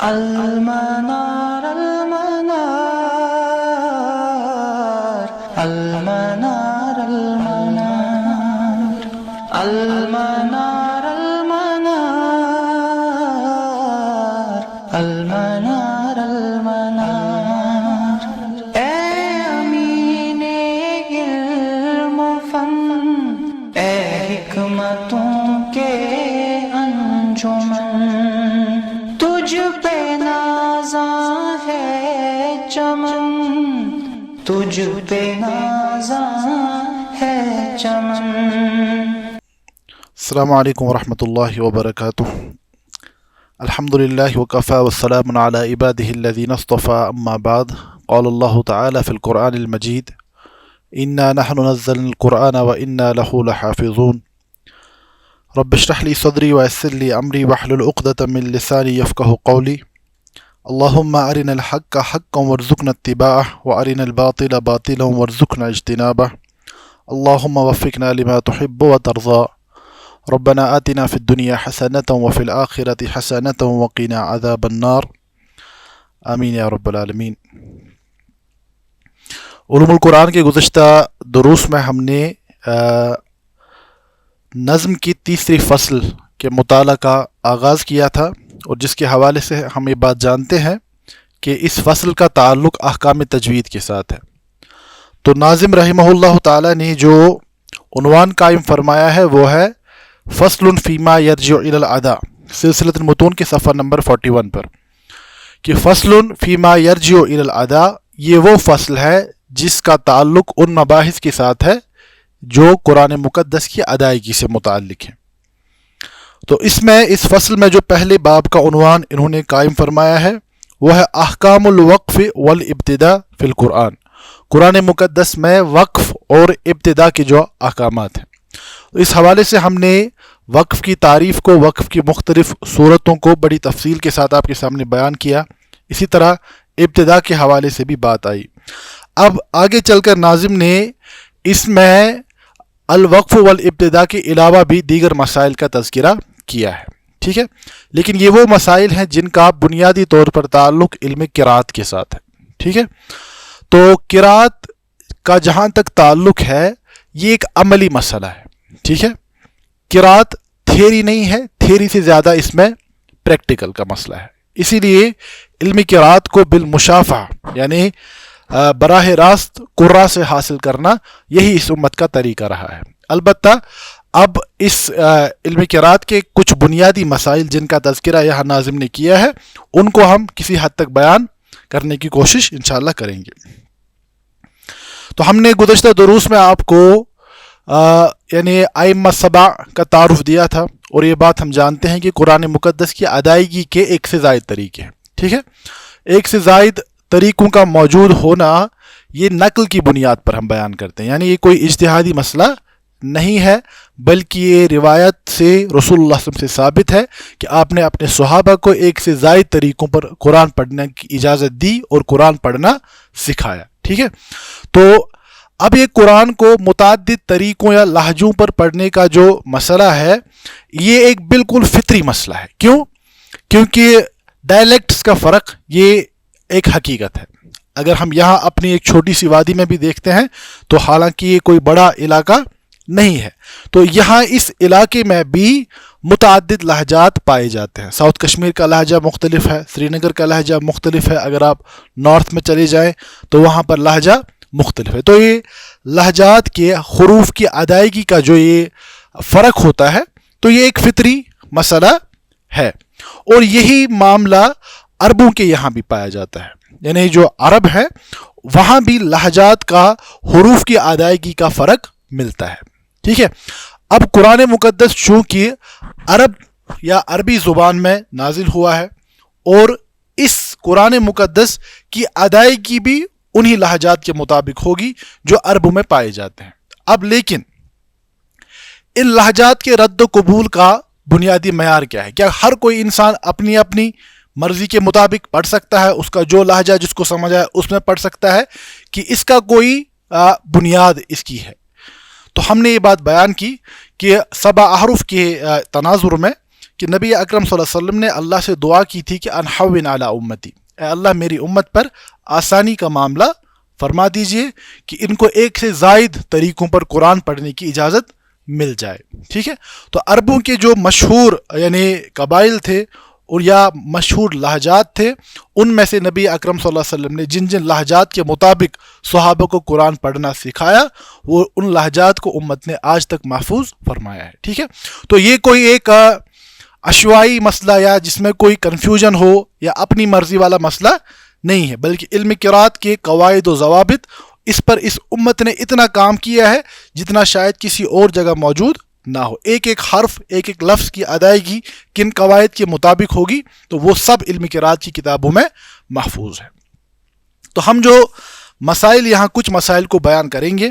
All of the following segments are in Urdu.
المنار المنار المنار المنار المنار المنار المنار المنار اے امین علم و فن، اے حکمتوں کے انجمن، تجھ پہ نازاں ہے چمن، تجھ پہ نازاں ہے چمن۔ السلام علیکم ورحمۃ اللہ وبرکاتہ۔ الحمد للہ وکفی والسلام علی عبادہ الذین اصطفی، اما بعد، قال اللہ تعالی فی القرآن المجید انا نحن نزلنا القرآن وانا لہ لحافظون۔ رب اشرح لی صدری ویسر لی امری واحلل عقدۃ من لسانی یفقہوا قولی۔ اللہم ارنا الحق حقا وارزقنا اتباعہ وارنا الباطل باطلا وارزقنا اجتنابہ۔ اللہم وفقنا لما تحب وترضى۔ ربنا آتنا فی الدنیا حسنۃ وفی الآخرۃ حسنۃ وقنا عذاب النار، آمین یا رب العالمین۔ علوم القرآن کے گزشتہ دروس میں ہم نے نظم کی تیسری فصل کے مطالعہ کا آغاز کیا تھا، اور جس کے حوالے سے ہم یہ بات جانتے ہیں کہ اس فصل کا تعلق احکام تجوید کے ساتھ ہے۔ تو ناظم رحمہ اللہ تعالی نے جو عنوان قائم فرمایا ہے وہ ہے فصل فیما یرجع الی العدا، سلسلۃ المتون کے صفحہ نمبر 41 پر، کہ فصل فیما یرجع الی العدا، یہ وہ فصل ہے جس کا تعلق ان مباحث کے ساتھ ہے جو قرآن مقدس کی ادائیگی سے متعلق ہیں۔ تو اس فصل میں جو پہلے باب کا عنوان انہوں نے قائم فرمایا ہے وہ ہے احکام الوقف والابتداء فی القرآن، قرآن مقدس میں وقف اور ابتدا کے جو احکامات ہیں۔ اس حوالے سے ہم نے وقف کی تعریف کو، وقف کی مختلف صورتوں کو بڑی تفصیل کے ساتھ آپ کے سامنے بیان کیا، اسی طرح ابتدا کے حوالے سے بھی بات آئی۔ اب آگے چل کر ناظم نے اس میں الوقف والابتدا کے علاوہ بھی دیگر مسائل کا تذکرہ کیا ہے، ٹھیک ہے، لیکن یہ وہ مسائل ہیں جن کا بنیادی طور پر تعلق علم قرات کے ساتھ ہے، ٹھیک ہے۔ تو قرات کا جہاں تک تعلق ہے یہ ایک عملی مسئلہ ہے، ٹھیک ہے۔ قرات تھیری نہیں ہے، تھیری سے زیادہ اس میں پریکٹیکل کا مسئلہ ہے، اسی لیے علم قرات کو بالمشافہہ یعنی براہ راست قراء سے حاصل کرنا یہی اس امت کا طریقہ رہا ہے۔ البتہ اب اس علم قرات کے کچھ بنیادی مسائل جن کا تذکرہ یہاں ناظم نے کیا ہے ان کو ہم کسی حد تک بیان کرنے کی کوشش انشاءاللہ کریں گے۔ تو ہم نے گزشتہ دروس میں آپ کو یعنی ائمہ سبع کا تعارف دیا تھا، اور یہ بات ہم جانتے ہیں کہ قرآن مقدس کی ادائیگی کے ایک سے زائد طریقے ہیں، ٹھیک ہے۔ ایک سے زائد طریقوں کا موجود ہونا یہ نقل کی بنیاد پر ہم بیان کرتے ہیں، یعنی یہ کوئی اجتہادی مسئلہ نہیں ہے، بلکہ یہ روایت سے رسول اللہ صلی اللہ علیہ وسلم سے ثابت ہے کہ آپ نے اپنے صحابہ کو ایک سے زائد طریقوں پر قرآن پڑھنے کی اجازت دی اور قرآن پڑھنا سکھایا، ٹھیک ہے۔ تو اب یہ قرآن کو متعدد طریقوں یا لہجوں پر پڑھنے کا جو مسئلہ ہے یہ ایک بالکل فطری مسئلہ ہے۔ کیونکہ ڈائلیکٹس کا فرق یہ ایک حقیقت ہے۔ اگر ہم یہاں اپنی ایک چھوٹی سی وادی میں بھی دیکھتے ہیں تو حالانکہ یہ کوئی بڑا علاقہ نہیں ہے، تو یہاں اس علاقے میں بھی متعدد لہجات پائے جاتے ہیں۔ ساؤتھ کشمیر کا لہجہ مختلف ہے، سری نگر کا لہجہ مختلف ہے، اگر آپ نارتھ میں چلے جائیں تو وہاں پر لہجہ مختلف ہے۔ تو یہ لہجات کے حروف کی ادائیگی کا جو یہ فرق ہوتا ہے تو یہ ایک فطری مسئلہ ہے، اور یہی معاملہ عربوں کے یہاں بھی پایا جاتا ہے، یعنی جو عرب ہے وہاں بھی لہجات کا حروف کی ادائیگی کا فرق ملتا ہے، ٹھیک ہے۔ اب قرآن مقدس چونکہ عرب یا عربی زبان میں نازل ہوا ہے، اور اس قرآن مقدس کی ادائیگی بھی انہی لہجات کے مطابق ہوگی جو عربوں میں پائے جاتے ہیں۔ اب لیکن ان لہجات کے رد و قبول کا بنیادی معیار کیا ہے؟ کیا ہر کوئی انسان اپنی اپنی مرضی کے مطابق پڑھ سکتا ہے، اس کا جو لہجہ جس کو سمجھ آئے اس میں پڑھ سکتا ہے، کہ اس کا کوئی بنیاد اس کی ہے؟ تو ہم نے یہ بات بیان کی کہ 7 احرف کے تناظر میں کہ نبی اکرم صلی اللہ علیہ وسلم نے اللہ سے دعا کی تھی کہ انحوّن علی امتی، اے اللہ میری امت پر آسانی کا معاملہ فرما دیجئے کہ ان کو ایک سے زائد طریقوں پر قرآن پڑھنے کی اجازت مل جائے. ٹھیک ہے. تو عربوں کے جو مشہور یعنی قبائل تھے اور یا مشہور لہجات تھے، ان میں سے نبی اکرم صلی اللہ علیہ وسلم نے جن جن لہجات کے مطابق صحابہ کو قرآن پڑھنا سکھایا، وہ ان لہجات کو امت نے آج تک محفوظ فرمایا ہے. ٹھیک ہے. تو یہ کوئی ایک عشوائی مسئلہ یا جس میں کوئی کنفیوژن ہو یا اپنی مرضی والا مسئلہ نہیں ہے، بلکہ علم قرات کے قواعد و ضوابط اس پر اس امت نے اتنا کام کیا ہے جتنا شاید کسی اور جگہ موجود نہ ہو. ایک ایک حرف، ایک ایک لفظ کی ادائیگی کن قواعد کے مطابق ہوگی تو وہ سب علم قرات کی کتابوں میں محفوظ ہے. تو ہم جو مسائل یہاں کچھ مسائل کو بیان کریں گے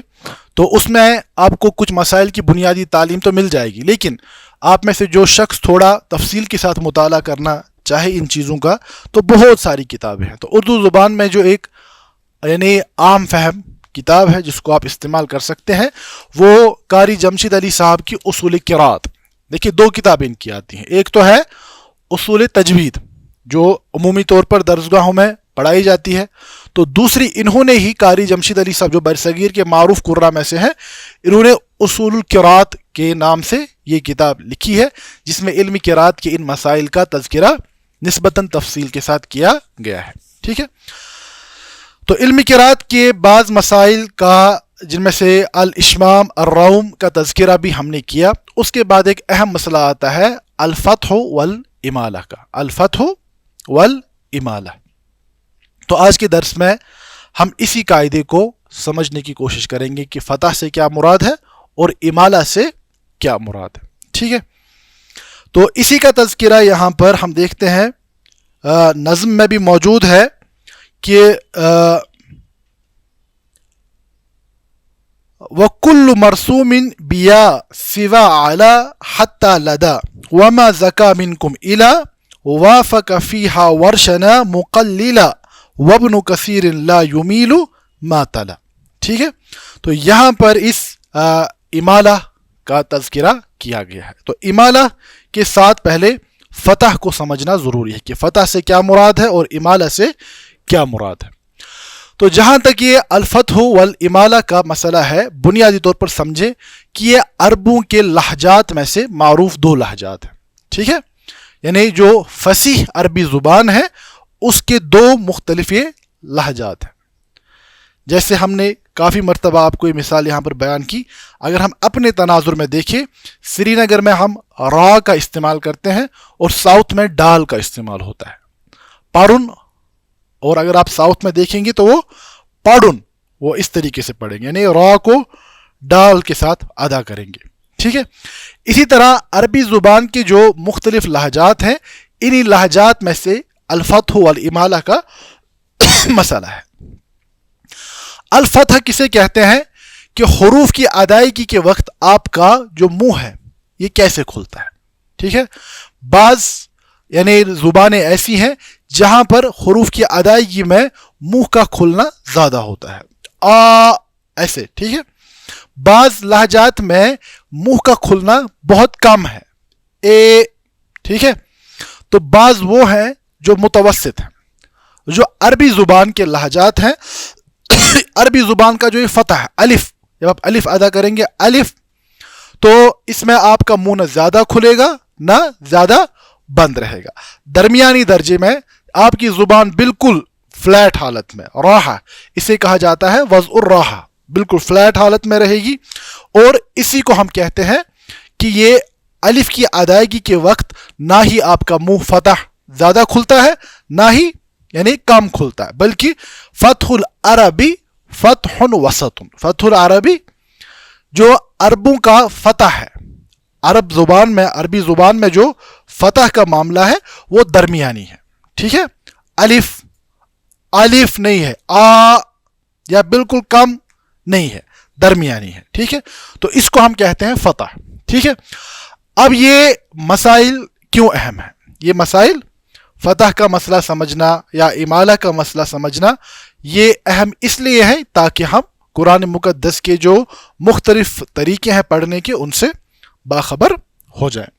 تو اس میں آپ کو کچھ مسائل کی بنیادی تعلیم تو مل جائے گی، لیکن آپ میں سے جو شخص تھوڑا تفصیل کے ساتھ مطالعہ کرنا چاہے ان چیزوں کا تو بہت ساری کتابیں ہیں. تو اردو زبان میں جو ایک یعنی عام فہم کتاب ہے جس کو آپ استعمال کر سکتے ہیں وہ قاری جمشید علی صاحب کی اصول قرات. دیکھیے دو کتابیں ان کی آتی ہیں، ایک تو ہے اصول تجوید جو عمومی طور پر درسگاہوں میں پڑھائی جاتی ہے، تو دوسری انہوں نے ہی قاری جمشید علی صاحب جو برصغیر کے معروف قراء میں سے ہیں، انہوں نے اصول القرات کے نام سے یہ کتاب لکھی ہے جس میں علم قرات کے ان مسائل کا تذکرہ نسبتاً تفصیل کے ساتھ کیا گیا ہے. ٹھیک ہے. تو علم قرات کے بعض مسائل کا جن میں سے الاشمام الروم کا تذکرہ بھی ہم نے کیا. اس کے بعد ایک اہم مسئلہ آتا ہے الفتح والامالہ کا، الفتح والامالہ. تو آج کے درس میں ہم اسی قاعدے کو سمجھنے کی کوشش کریں گے کہ فتح سے کیا مراد ہے اور امالہ سے کیا مراد ہے. ٹھیک ہے. تو اسی کا تذکرہ یہاں پر ہم دیکھتے ہیں نظم میں بھی موجود ہے کہ وَكُلُّ مَرْسُومٍ بِيَا سِوَا عَلَى حَتَّى لَدَى وَمَا زَكَى مِنْكُمْ إِلَى وَافَقَ فِيهَا وَرْشَنَا مُقَلِّلًا وَابْنُ كَثِيرٍ لَا يُمِيلُ مَا تَلَى. ٹھیک ہے. تو یہاں پر اس امالہ کا تذکرہ کیا گیا ہے. تو امالہ کے ساتھ پہلے فتح کو سمجھنا ضروری ہے کہ فتح سے کیا مراد ہے اور امالہ سے کیا مراد ہے. تو جہاں تک یہ الفتح والامالہ کا مسئلہ ہے، بنیادی طور پر سمجھیں کہ یہ عربوں کے لہجات میں سے معروف دو لہجات ہیں. ٹھیک ہے. یعنی جو فصیح عربی زبان ہے اس کے دو مختلف یہ لہجات ہیں. جیسے ہم نے کافی مرتبہ آپ کو یہ مثال یہاں پر بیان کی، اگر ہم اپنے تناظر میں دیکھیں سری نگر میں ہم را کا استعمال کرتے ہیں اور ساؤتھ میں ڈال کا استعمال ہوتا ہے، پارن. اور اگر آپ ساؤتھ میں دیکھیں گے تو وہ پاڑن، وہ اس طریقے سے پڑھیں گے، یعنی را کو ڈال کے ساتھ ادا کریں گے. ٹھیک ہے. اسی طرح عربی زبان کے جو مختلف لہجات ہیں انہی لہجات میں سے الفتح والامالہ کا مسئلہ ہے. الفتح کسے کہتے ہیں کہ حروف کی ادائیگی کے وقت آپ کا جو منہ ہے یہ کیسے کھلتا ہے. ٹھیک ہے. بعض یعنی زبانیں ایسی ہیں جہاں پر حروف کی ادائیگی میں منہ کا کھلنا زیادہ ہوتا ہے، ایسے. ٹھیک ہے. بعض لہجات میں منہ کا کھلنا بہت کم ہے، ٹھیک ہے. تو بعض وہ ہیں جو متوسط ہیں. جو عربی زبان کے لہجات ہیں، عربی زبان کا جو یہ فتح ہے، الف، جب آپ الف ادا کریں گے الف، تو اس میں آپ کا منہ نہ زیادہ کھلے گا نہ زیادہ بند رہے گا. درمیانی درجے میں آپ کی زبان بالکل فلیٹ حالت میں، راحہ اسے کہا جاتا ہے، وضع الراحہ، بالکل فلیٹ حالت میں رہے گی. اور اسی کو ہم کہتے ہیں کہ یہ الف کی ادائیگی کے وقت نہ ہی آپ کا منہ فتح زیادہ کھلتا ہے نہ ہی یعنی کم کھلتا ہے، بلکہ فتح العربی فتح وسط. فتح العربی جو عربوں کا فتح ہے، عربی زبان میں جو فتح کا معاملہ ہے وہ درمیانی ہے. ٹھیک ہے. الف نہیں ہے، یا بالکل کم نہیں ہے، درمیانی ہے. ٹھیک ہے. تو اس کو ہم کہتے ہیں فتح. ٹھیک ہے. اب یہ مسائل کیوں اہم ہیں؟ یہ مسائل فتح کا مسئلہ سمجھنا یا امالہ کا مسئلہ سمجھنا یہ اہم اس لیے ہے تاکہ ہم قرآن مقدس کے جو مختلف طریقے ہیں پڑھنے کے ان سے باخبر ہو جائیں.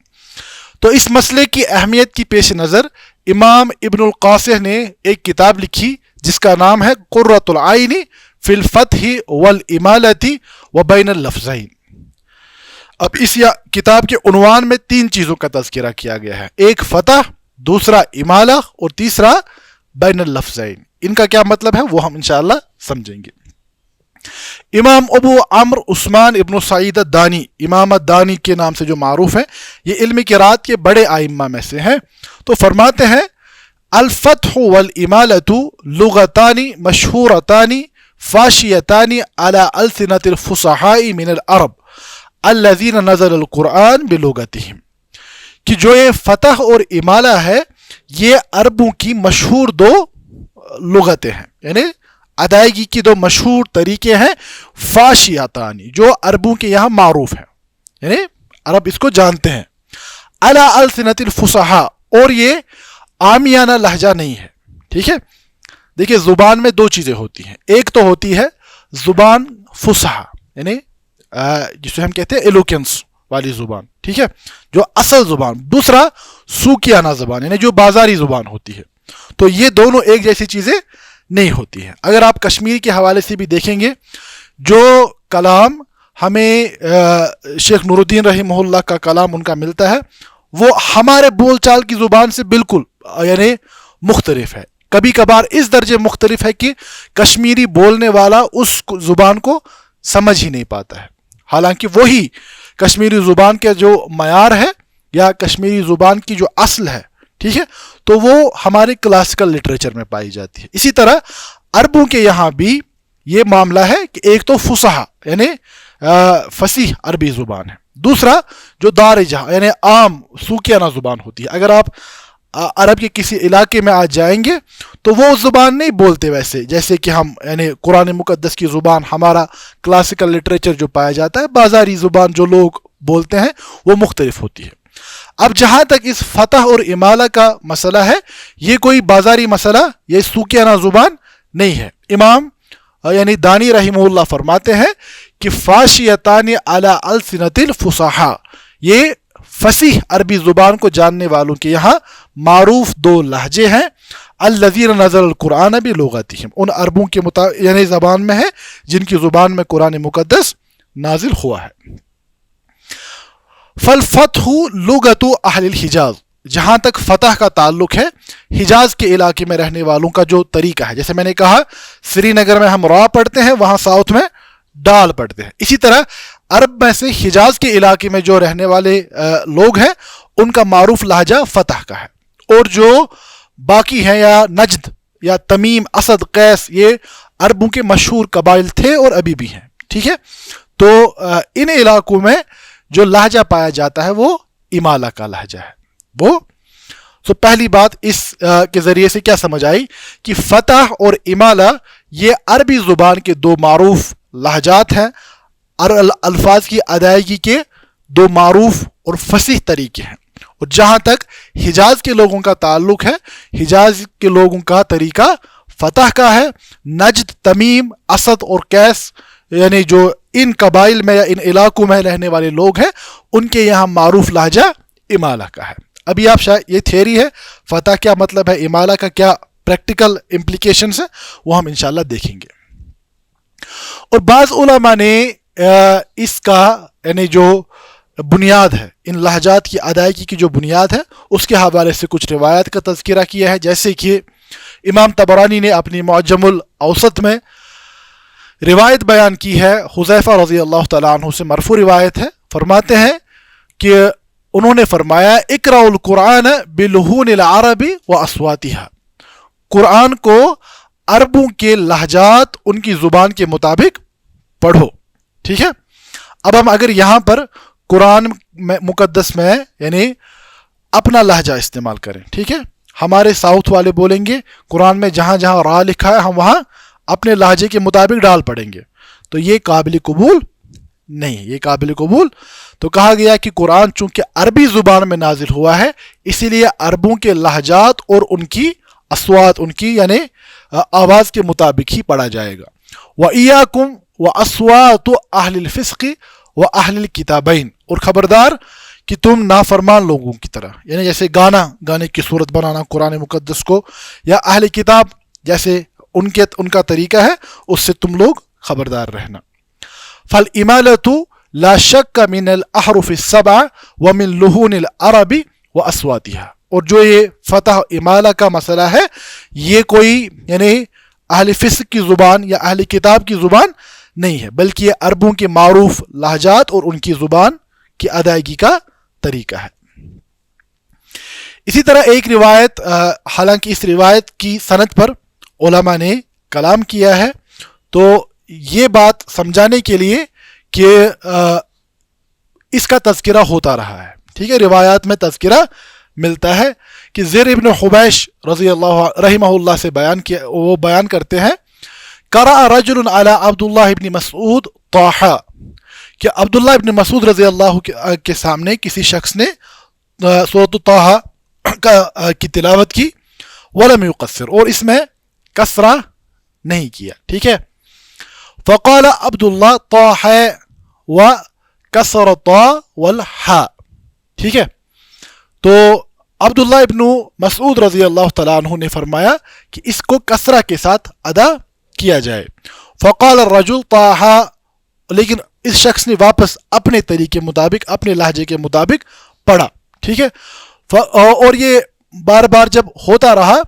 تو اس مسئلے کی اہمیت کی پیش نظر امام ابن القاصح نے ایک کتاب لکھی جس کا نام ہے قرۃ العین فی الفتح والامالۃ وبین اللفظین۔ اب اس کتاب کے عنوان میں 3 چیزوں کا تذکرہ کیا گیا ہے، ایک فتح، دوسرا امالہ، اور تیسرا بین اللفظین۔ ان کا کیا مطلب ہے وہ ہم انشاءاللہ سمجھیں گے۔ امام ابو عمرو عثمان ابن سعید الدانی، امام الدانی کے نام سے جو معروف ہیں، یہ علم قرات کے بڑے ائمہ میں سے ہیں، تو فرماتے ہیں الفتح والامالۃ لغتان مشہورتان فاشیتان علی السنۃ الفصحاء من العرب الذین نزل القرآن بلغتہم، کہ جو یہ فتح اور امالہ ہے یہ عربوں کی مشہور 2 لغتیں ہیں، یعنی ادائیگی کی 2 مشہور طریقے ہیں، فاشیتانی، جو عربوں کے یہاں معروف ہیں، یعنی عرب اس کو جانتے ہیں، علی السنۃ الفصحاء، اور یہ عامیانہ لہجہ نہیں ہے، ٹھیک ہے۔ دیکھیے زبان میں 2 چیزیں ہوتی ہیں، ایک تو ہوتی ہے زبان فصحا، یعنی جسے ہم کہتے ہیں ایلوکینس والی زبان، ٹھیک ہے، جو اصل زبان، دوسرا سوکیانہ زبان، یعنی جو بازاری زبان ہوتی ہے۔ تو یہ دونوں ایک جیسی چیزیں نہیں ہوتی ہیں۔ اگر آپ کشمیری کے حوالے سے بھی دیکھیں گے، جو کلام ہمیں شیخ نور الدین رحمہ اللہ کا کلام ان کا ملتا ہے، وہ ہمارے بول چال کی زبان سے بالکل یعنی مختلف ہے، کبھی کبھار اس درجے مختلف ہے کہ کشمیری بولنے والا اس زبان کو سمجھ ہی نہیں پاتا ہے، حالانکہ وہی کشمیری زبان کے جو معیار ہے یا کشمیری زبان کی جو اصل ہے، ٹھیک ہے، تو وہ ہمارے کلاسیکل لٹریچر میں پائی جاتی ہے۔ اسی طرح عربوں کے یہاں بھی یہ معاملہ ہے کہ ایک تو فصحا یعنی فصیح عربی زبان ہے، دوسرا جو دارجہ یعنی عام سوکیانہ زبان ہوتی ہے۔ اگر آپ عرب کے کسی علاقے میں آج جائیں گے تو وہ زبان نہیں بولتے ویسے جیسے کہ ہم، یعنی قرآن مقدس کی زبان، ہمارا کلاسیکل لٹریچر جو پایا جاتا ہے، بازاری زبان جو لوگ بولتے ہیں وہ مختلف ہوتی ہے۔ اب جہاں تک اس فتح اور امالہ کا مسئلہ ہے، یہ کوئی بازاری مسئلہ، یہ سوکیانہ زبان نہیں ہے۔ امام یعنی دانی رحمہ اللہ فرماتے ہیں کہ فاشیتان علی السنۃ الفصحاء، یہ فصیح عربی زبان کو جاننے والوں کے یہاں معروف 2 لہجے ہیں، الذین نزل القرآن بلغتہم، ان عربوں کے یعنی زبان میں ہے جن کی زبان میں قرآن مقدس نازل ہوا ہے۔ فالفتح لغت اہل الحجاز، جہاں تک فتح کا تعلق ہے حجاز کے علاقے میں رہنے والوں کا جو طریقہ ہے، جیسے میں نے کہا سری نگر میں ہم را پڑھتے ہیں، وہاں ساؤتھ میں ڈال پڑھتے ہیں، اسی طرح عرب میں سے حجاز کے علاقے میں جو رہنے والے لوگ ہیں ان کا معروف لہجہ فتح کا ہے، اور جو باقی ہیں یا نجد یا تمیم، اسد، قیس، یہ عربوں کے مشہور قبائل تھے اور ابھی بھی ہیں، ٹھیک ہے۔ تو ان علاقوں میں جو لہجہ پایا جاتا ہے وہ امالہ کا لہجہ ہے۔ وہ تو پہلی بات اس کے ذریعے سے کیا سمجھ آئی کہ فتح اور امالہ یہ عربی زبان کے 2 معروف لہجات ہیں، اور الفاظ کی ادائیگی کے 2 معروف اور فصیح طریقے ہیں۔ اور جہاں تک حجاز کے لوگوں کا تعلق ہے، حجاز کے لوگوں کا طریقہ فتح کا ہے، نجد، تمیم، اسد اور قیس یعنی جو ان قبائل میں یا ان علاقوں میں رہنے والے لوگ ہیں ان کے یہاں معروف لہجہ امالہ کا ہے۔ ابھی آپ شاید یہ تھیوری ہے، فتح کیا مطلب ہے، امالہ کا کیا پریکٹیکل امپلیکیشنز ہیں، وہ ہم انشاءاللہ دیکھیں گے۔ اور بعض علماء نے اس کا یعنی جو بنیاد ہے، ان لہجات کی ادائیگی کی جو بنیاد ہے، اس کے حوالے سے کچھ روایت کا تذکرہ کیا ہے، جیسے کہ امام طبرانی نے اپنی معجم الاوسط میں روایت بیان کی ہے، حذیفہ رضی اللہ تعالیٰ عنہ سے مرفوع روایت ہے، فرماتے ہیں کہ انہوں نے فرمایا اقرأوا القرآن بلحون العرب واصواتها، قرآن کو عربوں کے لہجات، ان کی زبان کے مطابق پڑھو، ٹھیک ہے۔ اب ہم اگر یہاں پر قرآن مقدس میں یعنی اپنا لہجہ استعمال کریں، ٹھیک ہے، ہمارے ساؤتھ والے بولیں گے قرآن میں جہاں جہاں را لکھا ہے ہم وہاں اپنے لہجے کے مطابق ڈال پڑیں گے، تو یہ قابل قبول نہیں، یہ قابل قبول۔ تو کہا گیا کہ قرآن چونکہ عربی زبان میں نازل ہوا ہے، اسی لیے عربوں کے لہجات اور ان کی اصوات، ان کی یعنی آواز کے مطابق ہی پڑھا جائے گا۔ وَإِيَّاكُمْ وَأَصْوَاتُ أَهْلِ الْفِسْقِ وَأَهْلِ الْكِتَابَيْنِ، اور خبردار کہ تم نافرمان لوگوں کی طرح، یعنی جیسے گانے کی صورت بنانا قرآن مقدس کو، یا اہل کتاب جیسے ان کا طریقہ ہے، اس سے تم لوگ خبردار رہنا. فالامالۃ لا شک من الاحرف السبع ومن لحون العرب واصواتها. اور جو یہ فتح امالہ کا مسئلہ ہے، یہ کوئی یعنی اہل فسق کی زبان یا اہل کتاب کی زبان نہیں ہے، بلکہ یہ عربوں کے معروف لہجات اور ان کی زبان کی ادائیگی کا طریقہ ہے. اسی طرح ایک روایت، حالانکہ اس روایت کی سند پر علماء نے کلام کیا ہے، تو یہ بات سمجھانے کے لیے کہ اس کا تذکرہ ہوتا رہا ہے. ٹھیک ہے، روایات میں تذکرہ ملتا ہے کہ زر ابن حبیش رضی اللہ رحمہ اللہ سے وہ بیان کرتے ہیں، قرأ رجل علی عبداللہ ابن مسعود طٰہٰ، کہ عبداللہ ابن مسعود رضی اللہ کے سامنے کسی شخص نے سورۃ طٰہٰ کی تلاوت کی، ولم یقصر، اور اس میں کسرہ نہیں کیا. ٹھیک ہے، فقال عبداللہ طٰہٰ وکسر طٰ والحاء. ٹھیک ہے، تو عبداللہ ابن مسعود رضی اللہ تعالیٰ عنہ نے فرمایا کہ اس کو کسرہ کے ساتھ ادا کیا جائے. فقال الرجل طٰہٰ، لیکن اس شخص نے واپس اپنے طریقے مطابق، اپنے لہجے کے مطابق پڑھا. ٹھیک ہے، اور یہ بار بار جب ہوتا رہا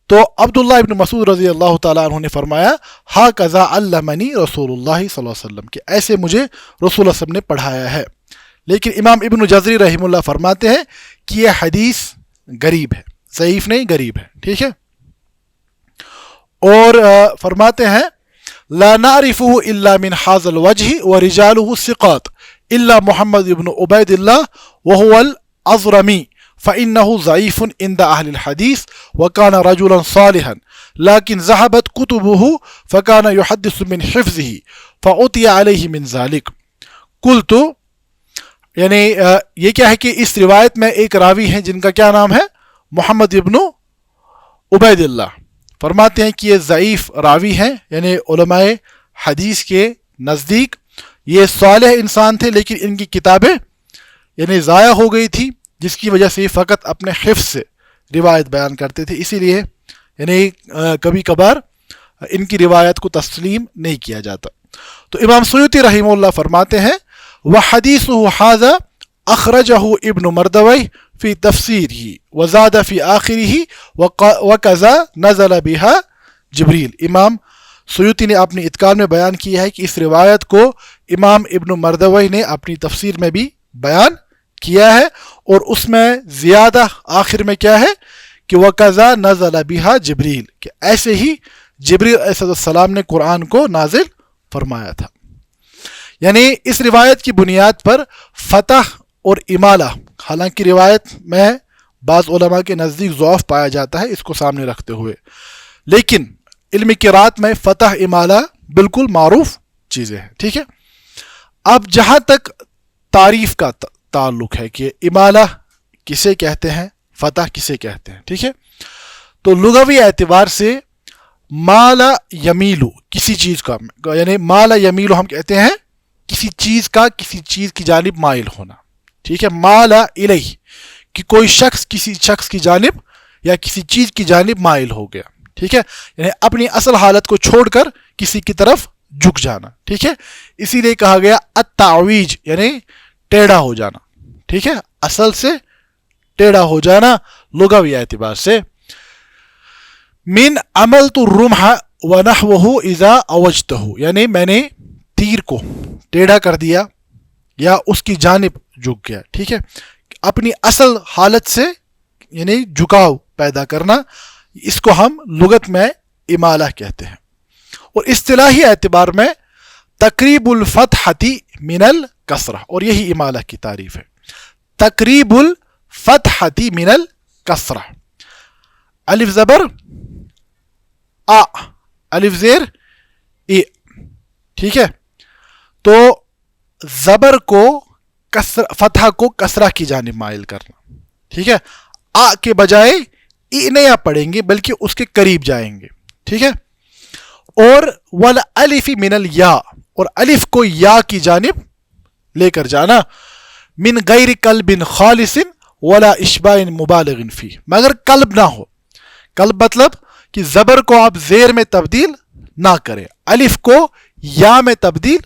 تو عبداللہ ابن مسعود رضی اللہ تعالیٰ عنہ نے فرمایا، ھٰکذا علمنی رسول اللہ صلی اللہ علیہ وسلم، کہ ایسے مجھے رسول اللہ صلی اللہ علیہ وسلم نے پڑھایا ہے. لیکن امام ابن جزری رحمہ اللہ فرماتے ہیں کہ یہ حدیث غریب ہے، ضعیف نہیں غریب ہے. ٹھیک ہے، اور فرماتے ہیں لا نعرفه الا من هذا الوجه ورجاله ثقات الا محمد ابن عبید اللہ وهو الازرمی فانه ضعیف عند اهل الحديث وكان رجلا صالحا لكن ذهبت كتبه فكان يحدث من حفظه فأتي عليه من ذلك. قلت، یعنی یہ کیا ہے کہ اس روایت میں ایک راوی ہیں جن کا کیا نام ہے؟ محمد ابن عبید اللہ. فرماتے ہیں کہ یہ ضعیف راوی ہیں، یعنی علماء حدیث کے نزدیک یہ صالح انسان تھے، لیکن ان کی کتابیں یعنی ضائع ہو گئی تھی، جس کی وجہ سے یہ فقط اپنے حفظ سے روایت بیان کرتے تھے، اسی لیے یعنی کبھی کبھار ان کی روایت کو تسلیم نہیں کیا جاتا. تو امام سیوطی رحمہ اللہ فرماتے ہیں وحدیثه هذا اخرجه ابن مردوی فی تفسیرہ وزاد فی آخرہ وکذا نزل بها جبریل. امام سیوطی نے اپنی اتقان میں بیان کیا ہے کہ اس روایت کو امام ابن مردوی نے اپنی تفسیر میں بھی بیان کیا ہے، اور اس میں زیادہ آخر میں کیا ہے کہ وکذا نزل بها جبریل، کہ ایسے ہی جبریل علیہ السلام نے قرآن کو نازل فرمایا تھا. یعنی اس روایت کی بنیاد پر فتح اور امالہ، حالانکہ روایت میں بعض علماء کے نزدیک ضعف پایا جاتا ہے اس کو سامنے رکھتے ہوئے، لیکن علم قرات میں فتح امالہ بالکل معروف چیزیں ہیں. ٹھیک ہے، اب جہاں تک تعریف کا تعلق ہے کہ امالہ کسے کہتے ہیں، فتح کسے کہتے ہیں، ٹھیک ہے، تو لغوی اعتبار سے مالا یمیلو، کسی چیز کا، یعنی مالا یمیلو ہم کہتے ہیں کسی چیز کا کسی چیز کی جانب مائل ہونا. ٹھیک ہے، مالا الیہ، کہ کوئی شخص کسی شخص کی جانب یا کسی چیز کی جانب مائل ہو گیا. ٹھیک ہے، یعنی اپنی اصل حالت کو چھوڑ کر کسی کی طرف جھک جانا. ٹھیک ہے، اسی لیے کہا گیا التعویج، یعنی ٹیڑھا ہو جانا. ٹھیک ہے، اصل سے ٹیڑھا ہو جانا لغوی اعتبار سے. من عملت الرمح ونحوه اذا اوجته، یعنی میں نے تیر کو ٹیڑھا کر دیا یا اس کی جانب جھک گیا. ٹھیک ہے، اپنی اصل حالت سے یعنی جھکاؤ پیدا کرنا، اس کو ہم لغت میں امالہ کہتے ہیں. اور اصطلاحی اعتبار میں تقریب الفتحۃ من الکسرہ، اور یہی امالہ کی تعریف ہے، تقریب الفتحۃ من الکسرہ. الف زبر آ، الف زیر اے. ٹھیک ہے، تو زبر کو فتحہ کو کسرہ کی جانب مائل کرنا. ٹھیک ہے، آ کے بجائے ای نہیں آپ پڑھیں گے بلکہ اس کے قریب جائیں گے. ٹھیک ہے، اور والالف من الیا، اور الف کو یا کی جانب لے کر جانا. من غیر قلب خالص ولا اشباع مبالغ فی، مگر قلب نہ ہو. قلب مطلب کہ زبر کو آپ زیر میں تبدیل نہ کریں، الف کو یا میں تبدیل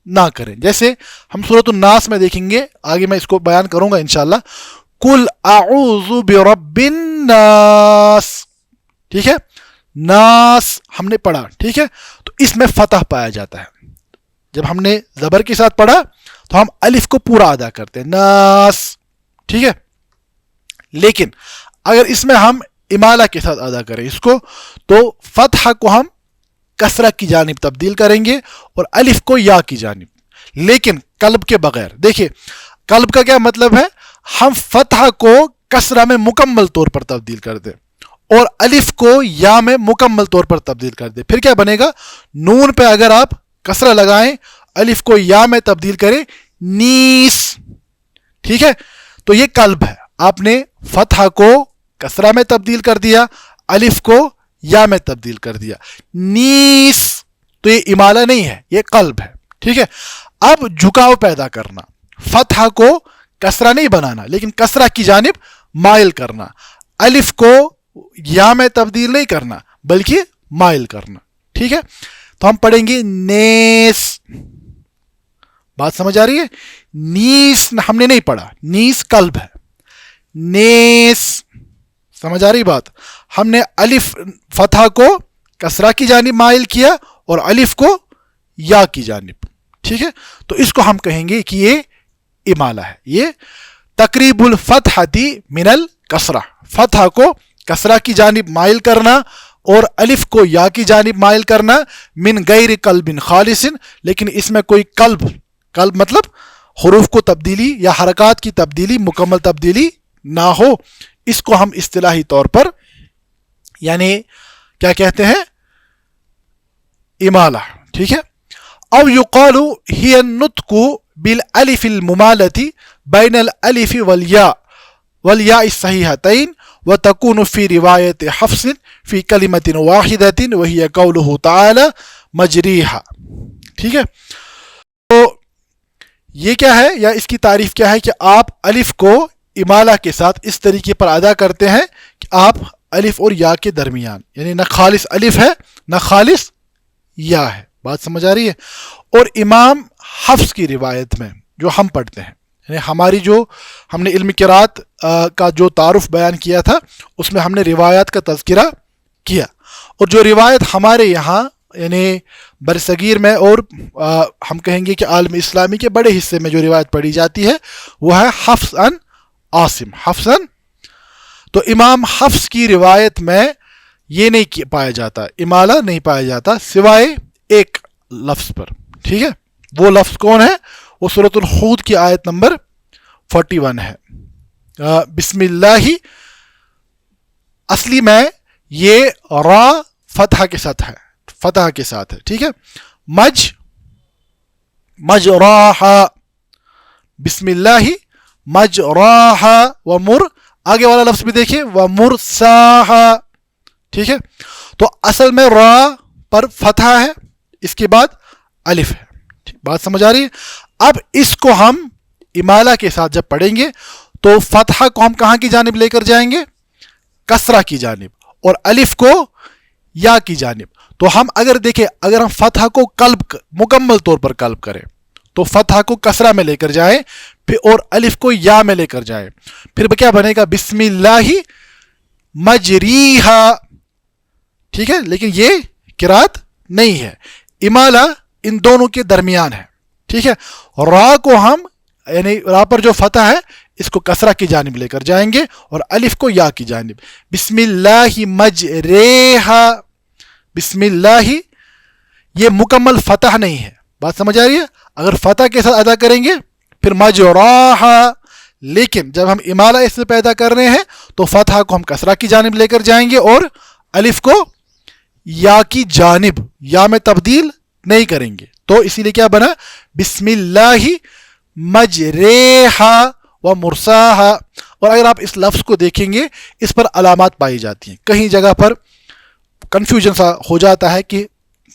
نہ کریں. جیسے ہم سورۃ الناس میں دیکھیں گے، آگے میں اس کو بیان کروں گا انشاءاللہ. قل اعوذ برب الناس، ٹھیک ہے، ناس ہم نے پڑھا، ٹھیک ہے، تو اس میں فتح پایا جاتا ہے. جب ہم نے زبر کے ساتھ پڑھا تو ہم الف کو پورا ادا کرتے ہیں، ناس، ٹھیک ہے. لیکن اگر اس میں ہم امالہ کے ساتھ ادا کریں اس کو، تو فتح کو ہم کسرہ کی جانب تبدیل کریں گے اور الف کو یا کی جانب، لیکن قلب کے بغیر. دیکھیے قلب کا کیا مطلب ہے، ہم فتح کو کسرہ میں مکمل طور پر تبدیل کر دیں اور الف کو یا میں مکمل طور پر تبدیل کر دیں. پھر کیا بنے گا، نون پہ اگر آپ کسرہ لگائیں، الف کو یا میں تبدیل کریں، نیس، ٹھیک ہے. تو یہ قلب ہے، آپ نے فتح کو کسرہ میں تبدیل کر دیا، الف کو یا میں تبدیل کر دیا، نیس. تو یہ امالہ نہیں ہے، یہ قلب ہے، ٹھیک ہے. اب جھکاؤ پیدا کرنا، فتح کو کسرہ نہیں بنانا لیکن کسرہ کی جانب مائل کرنا، الف کو یا میں تبدیل نہیں کرنا بلکہ مائل کرنا، ٹھیک ہے. تو ہم پڑھیں گے نیس. بات سمجھ آ رہی ہے؟ نیس ہم نے نہیں پڑھا، نیس قلب ہے، نیس. سمجھ آ رہی بات؟ ہم نے الف فتح کو کسرہ کی جانب مائل کیا اور الف کو یا کی جانب، ٹھیک ہے. تو اس کو ہم کہیں گے کہ یہ امالہ ہے. یہ تقریب الفتحتی من الکسرہ، فتح کو کسرہ کی جانب مائل کرنا اور الف کو یا کی جانب مائل کرنا، من غیر قلب خالص، لیکن اس میں کوئی قلب مطلب حروف کو تبدیلی یا حرکات کی تبدیلی، مکمل تبدیلی نہ ہو. اس کو ہم اصطلاحی طور پر یعنی کیا کہتے ہیں، امالہ، ٹھیک ہے. او یقال ہی النطق بالالف الممالة بین الالف والياء الصحیحتین وتكون في رواية حفص في كلمة واحدة وهي قوله تعالى مجریہا، ٹھیک ہے. تو یہ کیا ہے، یا اس کی تعریف کیا ہے کہ آپ الف کو امالہ کے ساتھ اس طریقے پر ادا کرتے ہیں کہ آپ الف اور یا کے درمیان، یعنی نہ خالص الف ہے نہ خالص یا ہے. بات سمجھ آ رہی ہے؟ اور امام حفص کی روایت میں جو ہم پڑھتے ہیں، یعنی ہماری جو ہم نے علم قرات کا جو تعارف بیان کیا تھا اس میں ہم نے روایات کا تذکرہ کیا، اور جو روایت ہمارے یہاں یعنی برصغیر میں اور ہم کہیں گے کہ عالم اسلامی کے بڑے حصے میں جو روایت پڑھی جاتی ہے وہ ہے حفص عن عاصم، حفص عن. تو امام حفص کی روایت میں یہ نہیں پایا جاتا، امالہ نہیں پایا جاتا سوائے ایک لفظ پر، ٹھیک ہے. وہ لفظ کون ہے؟ وہ سورۃ الحود کی آیت نمبر 41 ہے. بسم اللہ، اصلی میں یہ را فتح کے ساتھ ہے، فتح کے ساتھ ہے، ٹھیک ہے. مجراہا، بسم اللہ مجراہا، ومر، آگے والا لفظ بھی دیکھیں، ومرساہا، ٹھیک ہے. تو اصل میں را پر فتح ہے، اس کے بعد الف ہے. بات سمجھ آ رہی ہے؟ اب اس کو ہم امالہ کے ساتھ جب پڑھیں گے تو فتح کو ہم کہاں کی جانب لے کر جائیں گے؟ کسرہ کی جانب، اور الف کو یا کی جانب. تو ہم اگر دیکھیں، اگر ہم فتح کو قلب مکمل طور پر قلب کریں تو فتح کو کسرہ میں لے کر جائیں، پھر اور الف کو یا میں لے کر جائیں، پھر کیا بنے گا؟ بسم اللہ مجریہا، ٹھیک ہے. لیکن یہ قرات نہیں ہے، امالہ ان دونوں کے درمیان ہے، ٹھیک ہے. را کو ہم یعنی را پر جو فتح ہے اس کو کسرہ کی جانب لے کر جائیں گے اور الف کو یا کی جانب. بسم اللہ مجریہا، بسم اللہ یہ مکمل فتح نہیں ہے. بات سمجھ آ رہی ہے؟ اگر فتح کے ساتھ ادا کریں گے پھر مجراہا، لیکن جب ہم امالہ اس میں پیدا کر رہے ہیں تو فتح کو ہم کسرہ کی جانب لے کر جائیں گے اور الف کو یا کی جانب، یا میں تبدیل نہیں کریں گے. تو اسی لیے کیا بنا؟ بسم اللہ مجریہا و مرساہا. اور اگر آپ اس لفظ کو دیکھیں گے اس پر علامات پائی جاتی ہیں، کہیں جگہ پر کنفیوژن سا ہو جاتا ہے کہ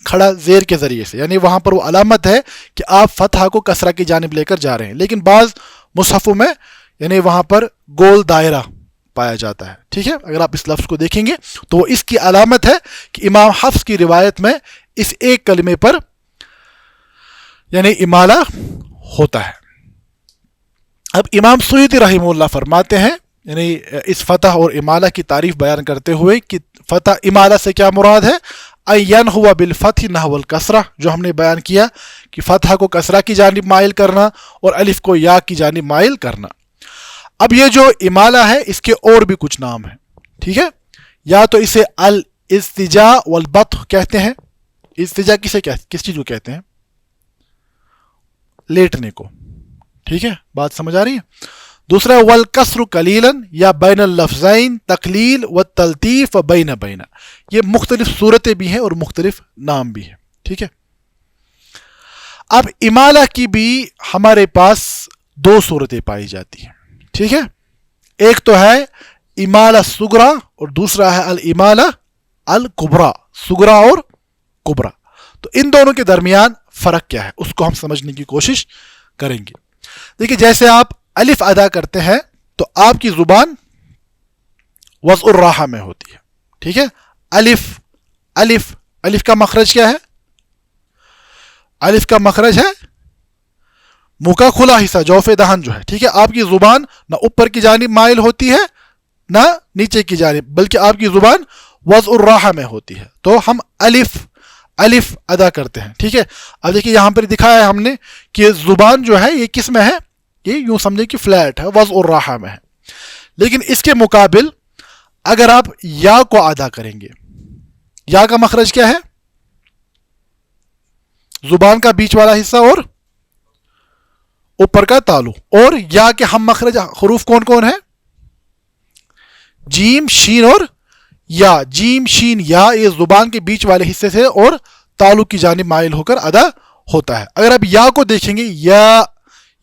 کھڑا زیر کے ذریعے سے، یعنی وہاں پر وہ علامت ہے کہ آپ فتح کو کسرہ کی جانب لے کر جا رہے ہیں، لیکن بعض مصحفوں میں یعنی وہاں پر گول دائرہ پایا جاتا ہے. ٹھیک ہے, اگر آپ اس لفظ کو دیکھیں گے تو وہ اس کی علامت ہے کہ امام حفص کی روایت میں اس ایک کلمے پر یعنی امالہ ہوتا ہے. اب امام سیوطی رحمہ اللہ فرماتے ہیں یعنی اس فتح اور امالہ کی تعریف بیان کرتے ہوئے کہ فتح امالہ سے کیا مراد ہے, این ہوا بالفتح نحو الکسرہ, جو ہم نے بیان کیا کہ فتح کو کسرہ کی جانب مائل کرنا اور الف کو یا کی جانب مائل کرنا. اب یہ جو امالہ ہے اس کے اور بھی کچھ نام ہیں. ٹھیک ہے, یا تو اسے الاستجاء والبطح کہتے ہیں. استجاء کس چیز کو کہتے ہیں؟ لیٹنے کو. ٹھیک ہے, بات سمجھ آ رہی ہے. دوسرا والکسر قلیلا یا بین اللفظین تقلیل والتلطیف بین بین, یہ مختلف صورتیں بھی ہیں اور مختلف نام بھی ہیں. ٹھیک ہے, اب امالہ کی بھی ہمارے پاس دو صورتیں پائی جاتی ہیں. ٹھیک ہے, ایک تو ہے امالہ صغرا اور دوسرا ہے الامالہ الکبریٰ, صغرا اور کبریٰ. تو ان دونوں کے درمیان فرق کیا ہے اس کو ہم سمجھنے کی کوشش کریں گے. دیکھیے, جیسے آپ الف ادا کرتے ہیں تو آپ کی زبان وضع الراحہ میں ہوتی ہے. ٹھیک ہے, الف الف الف کا مخرج کیا ہے؟ الف کا مخرج ہے منہ کا کھلا حصہ, جوف دہن جو ہے. ٹھیک ہے, آپ کی زبان نہ اوپر کی جانب مائل ہوتی ہے نہ نیچے کی جانب, بلکہ آپ کی زبان وضع الراحہ میں ہوتی ہے. تو ہم الف الف ادا کرتے ہیں. ٹھیک ہے, اب دیکھیے یہاں پر دکھایا ہے ہم نے کہ زبان جو ہے یہ کس میں ہے, یہ یوں سمجھے کہ فلیٹ ہے, وضع الراحہ میں ہے. لیکن اس کے مقابل اگر آپ یا کو ادا کریں گے, یا کا مخرج کیا ہے؟ زبان کا بیچ والا حصہ اور اوپر کا تالو. اور یا کے ہم مخرج حروف کون کون ہیں؟ جیم شین اور یا. جیم شین یا یہ زبان کے بیچ والے حصے سے اور تالو کی جانب مائل ہو کر ادا ہوتا ہے. اگر آپ یا کو دیکھیں گے,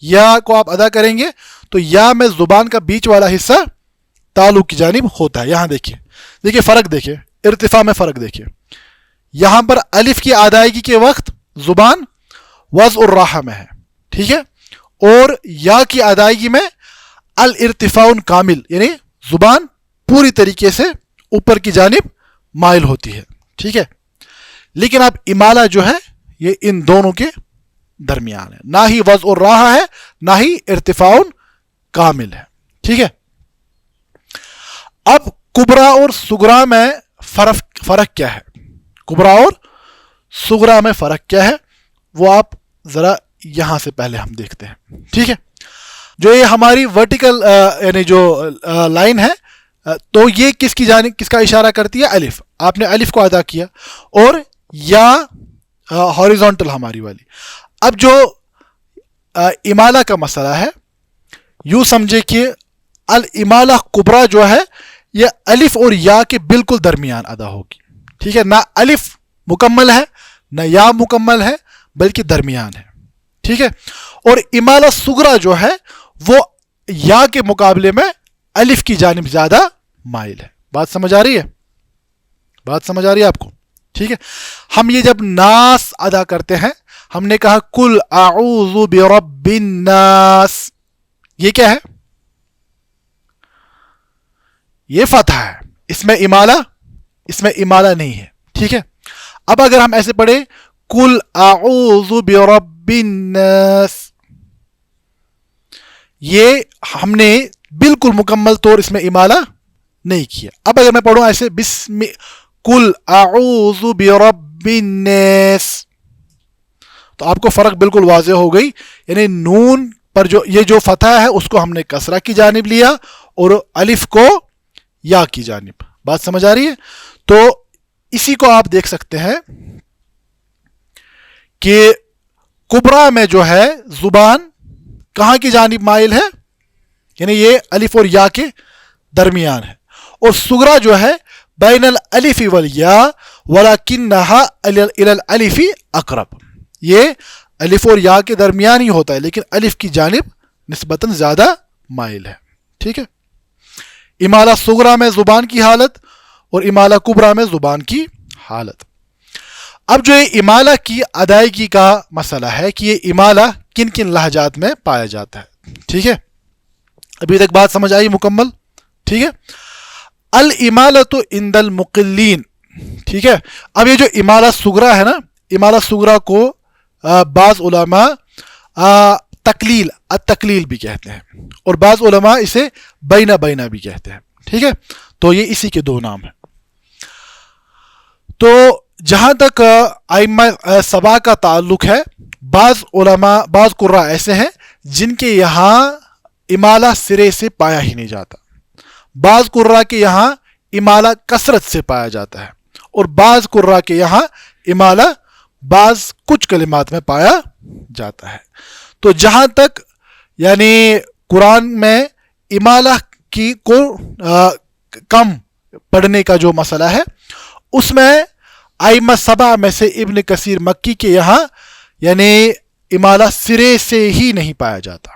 یا کو آپ ادا کریں گے تو یا میں زبان کا بیچ والا حصہ تالو کی جانب ہوتا ہے. یہاں دیکھیے فرق دیکھیے, ارتفاع میں فرق دیکھیے. یہاں پر الف کی ادائیگی کے وقت زبان وضع الراحہ میں ہے. ٹھیک ہے, اور یا کی ادائیگی میں الارتفاع کامل یعنی زبان پوری طریقے سے اوپر کی جانب مائل ہوتی ہے. ٹھیک ہے, لیکن اب امالہ جو ہے یہ ان دونوں کے درمیان ہے, نہ ہی وضع الراحہ ہے نہ ہی ارتفاع کامل ہے. ٹھیک ہے, اب کبریٰ اور صغریٰ میں فرق کیا ہے؟ کبریٰ اور صغریٰ میں فرق کیا ہے وہ آپ ذرا یہاں سے پہلے ہم دیکھتے ہیں. ٹھیک ہے, جو یہ ہماری ورٹیکل یعنی جو لائن ہے تو یہ کس کی جانب کس کا اشارہ کرتی ہے؟ الف. آپ نے الف کو ادا کیا اور یا ہاریزونٹل ہماری والی. اب جو امالہ کا مسئلہ ہے یوں سمجھے کہ الامالہ کبریٰ جو ہے یہ الف اور یا کے بالکل درمیان ادا ہوگی. ٹھیک ہے, نہ الف مکمل ہے نہ یا مکمل ہے بلکہ درمیان ہے. ٹھیک ہے, اور امالہ صغریٰ جو ہے وہ یا کے مقابلے میں الف کی جانب زیادہ مائل ہے. بات سمجھ آ رہی ہے؟ بات سمجھ آ رہی ہے آپ کو؟ ٹھیک ہے, ہم یہ جب ناس ادا کرتے ہیں ہم نے کہا کل اعوذ برب الناس, یہ کیا ہے؟ یہ فتح ہے, اس میں امالہ نہیں ہے. ٹھیک ہے, اب اگر ہم ایسے پڑھیں کل اعوذ برب الناس, یہ ہم نے بالکل مکمل طور اس میں امالہ نہیں کیا. اب اگر میں پڑھوں ایسے کل اعوذ برب الناس تو آپ کو فرق بالکل واضح ہو گئی. یعنی نون پر جو یہ جو فتح ہے اس کو ہم نے کسرہ کی جانب لیا اور الف کو یا کی جانب. بات سمجھ آ رہی ہے؟ تو اسی کو آپ دیکھ سکتے ہیں کہ کبریٰ میں جو ہے زبان کہاں کی جانب مائل ہے, یعنی یہ الف اور یا کے درمیان ہے. اور صغریٰ جو ہے بین الالف والیا ولکنھا الی الالف اقرب, یہ الف اور یا کے درمیان ہی ہوتا ہے لیکن الف کی جانب نسبتاً زیادہ مائل ہے. ٹھیک ہے, امالہ صغریٰ میں زبان کی حالت اور امالہ کبریٰ میں زبان کی حالت. اب جو یہ امالہ کی ادائیگی کا مسئلہ ہے کہ یہ امالہ کن کن لہجات میں پایا جاتا ہے. ٹھیک ہے, ابھی تک بات سمجھ آئی مکمل؟ ٹھیک ہے. الامالۃ عند المقلین, ٹھیک ہے. اب یہ جو امالہ صغریٰ ہے نا, امالہ صغریٰ کو بعض علماء التقلیل بھی کہتے ہیں, اور بعض علماء اسے بینہ بینہ بھی کہتے ہیں. ٹھیک ہے, تو یہ اسی کے دو نام ہیں. تو جہاں تک ائمہ سبع کا تعلق ہے, بعض علماء, بعض قراء ایسے ہیں جن کے یہاں امالہ سرے سے پایا ہی نہیں جاتا, بعض قراء کے یہاں امالہ کثرت سے پایا جاتا ہے, اور بعض قراء کے یہاں امالہ بعض کچھ کلمات میں پایا جاتا ہے. تو جہاں تک یعنی قرآن میں امالہ کی کو کم پڑھنے کا جو مسئلہ ہے, اس میں ائمہ سبع میں سے ابن کثیر مکی کے یہاں یعنی امالہ سرے سے ہی نہیں پایا جاتا.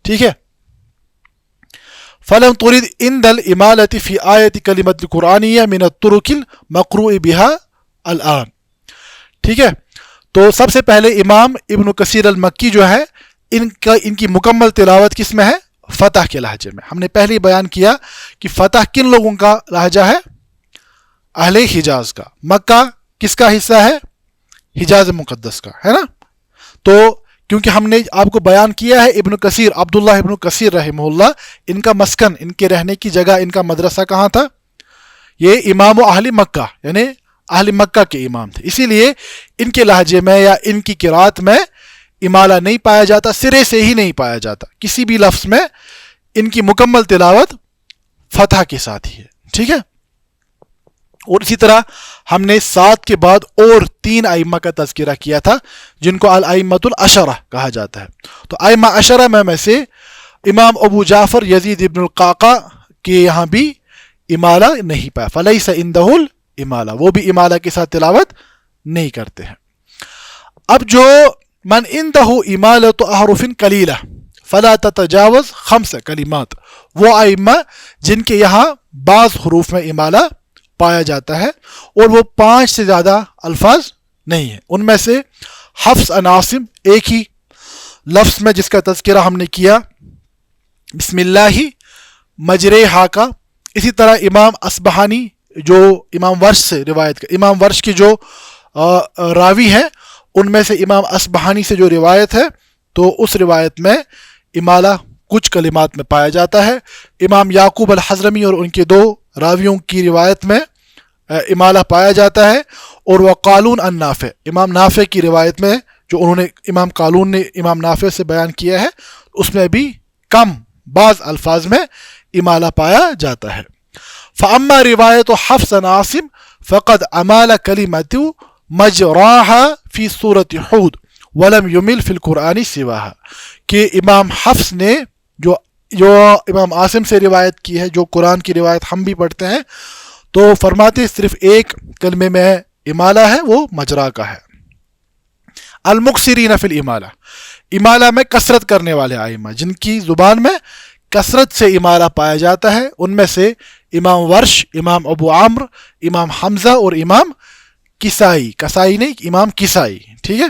ٹھیک ہے. فلم تريد عند الامالة في آیت کلمۃ القرآنیہ من الطرق المقروء بها الآن. ٹھیک ہے. تو سب سے پہلے امام ابن کثیر المکی جو ہے, ان کی مکمل تلاوت کس میں ہے؟ فتح کے لہجے میں. ہم نے پہلے بیان کیا کہ فتح کن لوگوں کا لہجہ ہے؟ اہل حجاز کا. مکہ کس کا حصہ ہے؟ حجاز مقدس کا, ہے نا. تو کیونکہ ہم نے آپ کو بیان کیا ہے ابن کثیر, عبداللہ ابن کثیر رحمہ اللہ, ان کا مسکن, ان کے رہنے کی جگہ, ان کا مدرسہ کہاں تھا؟ یہ امام و اہل مکہ یعنی اہل مکہ کے امام تھے. اسی لیے ان کے لہجے میں یا ان کی قرات میں امالہ نہیں پایا جاتا, سرے سے ہی نہیں پایا جاتا. کسی بھی لفظ میں ان کی مکمل تلاوت فتح کے ساتھ ہی ہے. ٹھیک ہے. اور اسی طرح ہم نے 7 کے بعد اور 3 ائمہ کا تذکرہ کیا تھا جن کو الائمۃ العشرہ کہا جاتا ہے. تو ائمہ عشرہ میں سے امام ابو جعفر یزید ابن القعقاع کے یہاں بھی امالہ نہیں پایا, فلیس عندہ الامالہ, وہ بھی امالہ کے ساتھ تلاوت نہیں کرتے ہیں. اب جو من عندہ امالۃ احرف قلیلہ فلا تتجاوز 5 کلمات, وہ ائمہ جن کے یہاں بعض حروف میں امالہ پایا جاتا ہے اور وہ 5 سے زیادہ الفاظ نہیں ہیں. ان میں سے حفص عن عاصم, ایک ہی لفظ میں جس کا تذکرہ ہم نے کیا, بسم اللہ مجریہا کا. اسی طرح امام اصبہانی جو امام ورش سے روایت کا, امام ورش کے جو راوی ہیں ان میں سے امام اصبہانی سے جو روایت ہے, تو اس روایت میں امالہ کچھ کلمات میں پایا جاتا ہے. امام یعقوب الحضرمی اور ان کے 2 راویوں کی روایت میں امالہ پایا جاتا ہے. اور وہ قالون عن نافع, امام نافع کی روایت میں جو انہوں نے امام قالون نے امام نافع سے بیان کیا ہے, اس میں بھی کم بعض الفاظ میں امالہ پایا جاتا ہے. فاما روایت حفص عن عاصم فقد امال کلمۃ مجراها فی سورۃ حود ولم یمل فی القرآن سواها, کہ امام حفص نے جو امام عاصم سے روایت کی ہے, جو قرآن کی روایت ہم بھی پڑھتے ہیں, تو فرماتے صرف ایک کلمے میں امالہ ہے, وہ مجرا کا ہے. المکثرین فی الامالہ, امالہ میں کثرت کرنے والے ائمہ جن کی زبان میں کثرت سے امالہ پایا جاتا ہے, ان میں سے امام ورش, امام ابو عمرو, امام حمزہ اور امام کسائی, کسائی نہیں امام کسائی. ٹھیک ہے.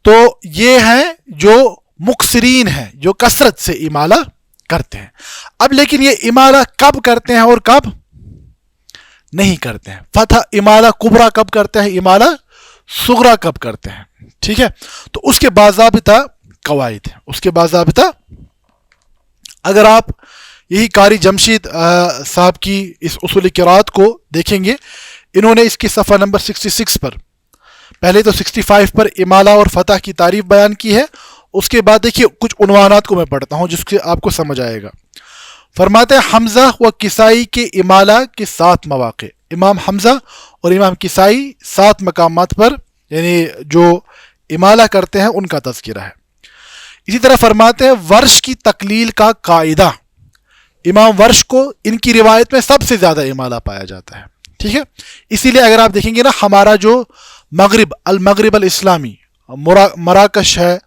تو یہ ہیں جو مکثرین ہیں, جو کثرت سے امالہ کرتے ہیں. اب لیکن یہ امالہ کب کرتے ہیں اور کب نہیں کرتے ہیں؟ فتح امالہ کبریٰ کب کرتے ہیں, امالہ صغریٰ کب کرتے ہیں؟ ٹھیک ہے. تو اس کے باضابطہ قواعد ہیں, اس کے باضابطہ. اگر آپ یہی قاری جمشید صاحب کی اس اصول قرات کو دیکھیں گے, انہوں نے اس کی صفحہ نمبر 66 پر, پہلے تو 65 پر امالہ اور فتح کی تعریف بیان کی ہے. اس کے بعد دیکھیے کچھ عنوانات کو میں پڑھتا ہوں جس سے آپ کو سمجھ آئے گا. فرماتے ہیں حمزہ و کسائی کے امالہ کے 7 مواقع. امام حمزہ اور امام کسائی 7 مقامات پر یعنی جو امالہ کرتے ہیں ان کا تذکرہ ہے. اسی طرح فرماتے ہیں ورش کی تقلیل کا قاعدہ, امام ورش کو ان کی روایت میں سب سے زیادہ امالہ پایا جاتا ہے. ٹھیک ہے. اسی لیے اگر آپ دیکھیں گے نا, ہمارا جو مغرب, المغرب الاسلامی, مراکش ہے,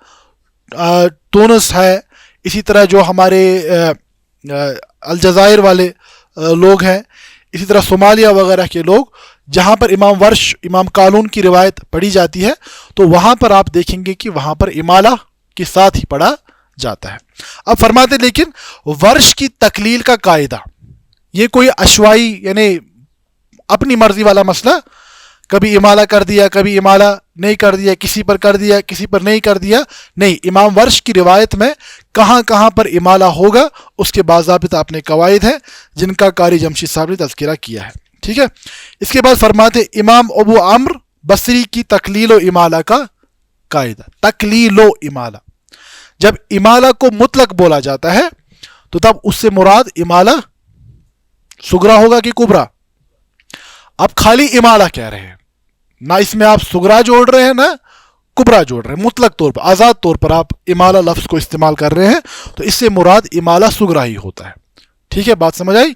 تونس ہے, اسی طرح جو ہمارے الجزائر والے لوگ ہیں, اسی طرح صومالیہ وغیرہ کے لوگ, جہاں پر امام ورش, امام قالون کی روایت پڑھی جاتی ہے, تو وہاں پر آپ دیکھیں گے کہ وہاں پر امالہ کے ساتھ ہی پڑھا جاتا ہے. اب فرماتے لیکن ورش کی تقلیل کا قاعدہ یہ کوئی عشوائی یعنی اپنی مرضی والا مسئلہ، کبھی امالہ کر دیا کبھی امالہ نہیں کر دیا، کسی پر کر دیا کسی پر نہیں کر دیا، نہیں. امام ورش کی روایت میں کہاں کہاں پر امالہ ہوگا اس کے باضابطہ اپنے قواعد ہیں جن کا قاری جمشید صاحب نے تذکرہ کیا ہے. ٹھیک ہے. اس کے بعد فرماتے امام ابو عمرو بصری کی تقلیل و امالہ کا قاعدہ. تقلیل و امالہ، جب امالہ کو مطلق بولا جاتا ہے تو تب اس سے مراد امالہ صغرا ہوگا کہ کبرا. اب خالی امالہ کہہ رہے ہیں، نہ اس میں آپ صغرا جوڑ رہے ہیں نہ کبرا جوڑ رہے ہیں، مطلق طور پر آزاد طور پر آپ امالہ لفظ کو استعمال کر رہے ہیں تو اس سے مراد امالہ صغرا ہی ہوتا ہے. ٹھیک ہے، بات سمجھ آئی.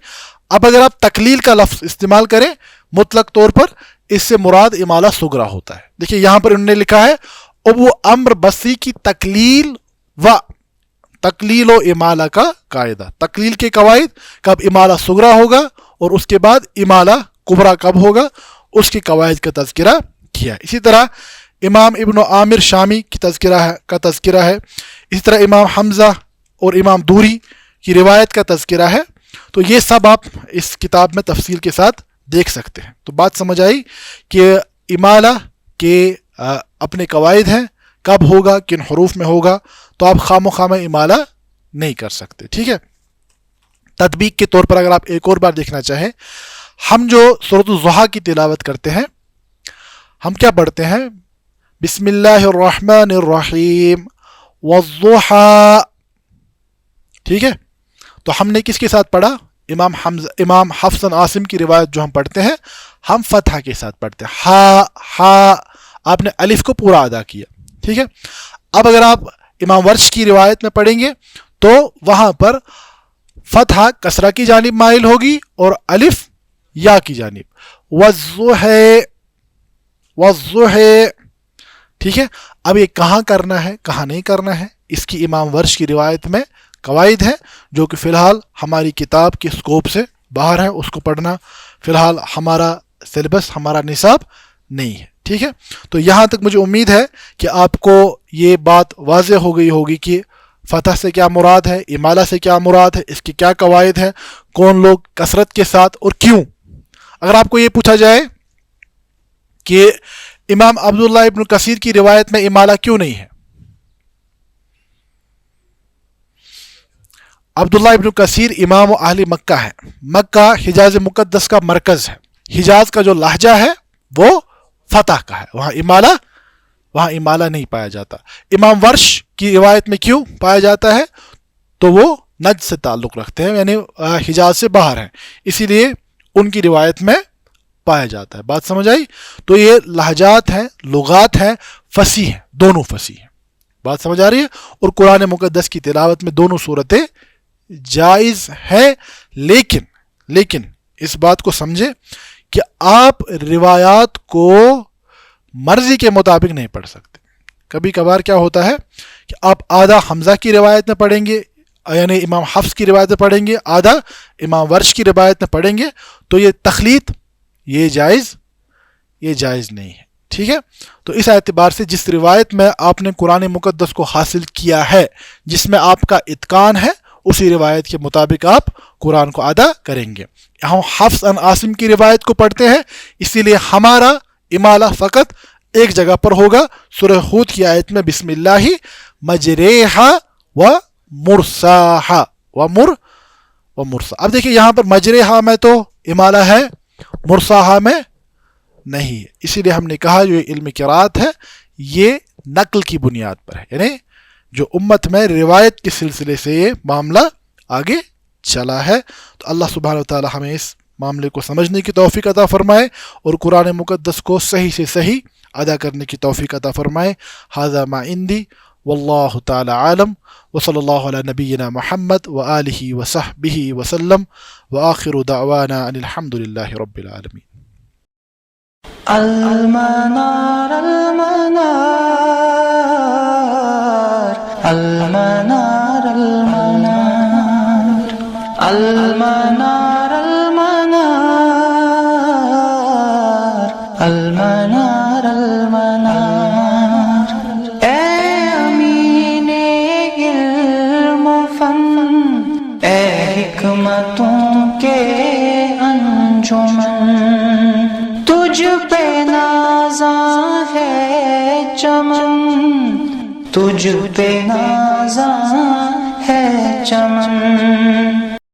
اب اگر آپ تقلیل کا لفظ استعمال کریں مطلق طور پر اس سے مراد امالہ صغرا ہوتا ہے. دیکھیے یہاں پر انہوں نے لکھا ہے ابو عمرو بصری کی تقلیل و امالہ کا قاعدہ. تقلیل کے قواعد، کب امالہ صغرا ہوگا اور اس کے بعد امالہ کبرا کب ہوگا، اس کے قواعد کا تذکرہ کیا. اسی طرح امام ابن عامر شامی کی تذکرہ ہے. اسی طرح امام حمزہ اور امام دوری کی روایت کا تذکرہ ہے. تو یہ سب آپ اس کتاب میں تفصیل کے ساتھ دیکھ سکتے ہیں. تو بات سمجھ آئی کہ امالہ کے اپنے قواعد ہیں، کب ہوگا کن حروف میں ہوگا، تو آپ خام و خام امالہ نہیں کر سکتے. ٹھیک ہے. تطبیق کے طور پر اگر آپ ایک اور بار دیکھنا چاہیں، ہم جو سورۃ الضحیٰ کی تلاوت کرتے ہیں ہم کیا پڑھتے ہیں؟ بسم اللہ الرحمن الرحیم والضحیٰ. ٹھیک ہے. تو ہم نے کس کے ساتھ پڑھا؟ امام حفص عاصم کی روایت جو ہم پڑھتے ہیں ہم فتح کے ساتھ پڑھتے ہیں. ہا آپ نے الف کو پورا ادا کیا. ٹھیک ہے. اب اگر آپ امام ورش کی روایت میں پڑھیں گے تو وہاں پر فتح کسرہ کی جانب مائل ہوگی اور الف یا کی جانب. والضحى. ٹھیک ہے. اب یہ کہاں کرنا ہے کہاں نہیں کرنا ہے اس کی امام ورش کی روایت میں قواعد ہیں جو کہ فی الحال ہماری کتاب کے اسکوپ سے باہر ہیں. اس کو پڑھنا فی الحال ہمارا سلیبس ہمارا نصاب نہیں ہے. ٹھیک ہے. تو یہاں تک مجھے امید ہے کہ آپ کو یہ بات واضح ہو گئی ہوگی کہ فتح سے کیا مراد ہے، امالہ سے کیا مراد ہے، اس کے کیا قواعد ہیں، کون لوگ کثرت کے ساتھ اور کیوں. اگر آپ کو یہ پوچھا جائے کہ امام عبداللہ ابن کثیر کی روایت میں امالہ کیوں نہیں ہے، عبداللہ ابن کثیر امام اہل مکہ ہے. مکہ حجاز مقدس کا مرکز ہے. حجاز کا جو لہجہ ہے وہ فتح کا ہے، وہاں امالہ نہیں پایا جاتا. امام ورش کی روایت میں کیوں پایا جاتا ہے تو وہ نجد سے تعلق رکھتے ہیں، یعنی حجاز سے باہر ہیں، اسی لیے ان کی روایت میں پایا جاتا ہے. بات سمجھ آئی. تو یہ لہجات ہیں، لغات ہیں، فصیح ہیں، دونوں فصیح ہیں. بات سمجھ آ رہی ہے. اور قرآن مقدس کی تلاوت میں دونوں صورتیں جائز ہے، لیکن اس بات کو سمجھیں کہ آپ روایات کو مرضی کے مطابق نہیں پڑھ سکتے. کبھی کبھار کیا ہوتا ہے کہ آپ آدھا حمزہ کی روایت میں پڑھیں گے، یعنی امام حفص کی روایت میں پڑھیں گے، آدھا امام ورش کی روایت میں پڑھیں گے، تو یہ تخلیط یہ جائز نہیں ہے. ٹھیک ہے. تو اس اعتبار سے جس روایت میں آپ نے قرآن مقدس کو حاصل کیا ہے، جس میں آپ کا اتقان ہے، اسی روایت کے مطابق آپ قرآن کو ادا کریں گے. ہم حفص عن عاصم کی روایت کو پڑھتے ہیں، اسی لیے ہمارا امالہ فقط ایک جگہ پر ہوگا، سورہ ہود کی آیت میں بسم اللہ مجریہا و مرساہا مرسا. اب دیکھیں یہاں پر مجریہا میں تو امالہ ہے، مرساہا میں نہیں ہے. اسی لیے ہم نے کہا جو علم قرات ہے یہ نقل کی بنیاد پر ہے، یعنی جو امت میں روایت کے سلسلے سے یہ معاملہ آگے چلا ہے. تو اللہ سبحانہ وتعالی ہمیں اس معاملے کو سمجھنے کی توفیق عطا فرمائے اور قرآن مقدس کو صحیح سے صحیح ادا کرنے کی توفیق عطا فرمائے. ھذا ما عندی واللہ تعالی عالم وصلی اللہ علی نبینا محمد وآلہ وصحبہ وسلم وآخر دعوانا ان الحمد للہ رب العالمین. المنار المنار المنار المنار المنار المنار المنار اے امین پہ نازاں ہے چمن، تجھ پہ نازاں ہے چمن.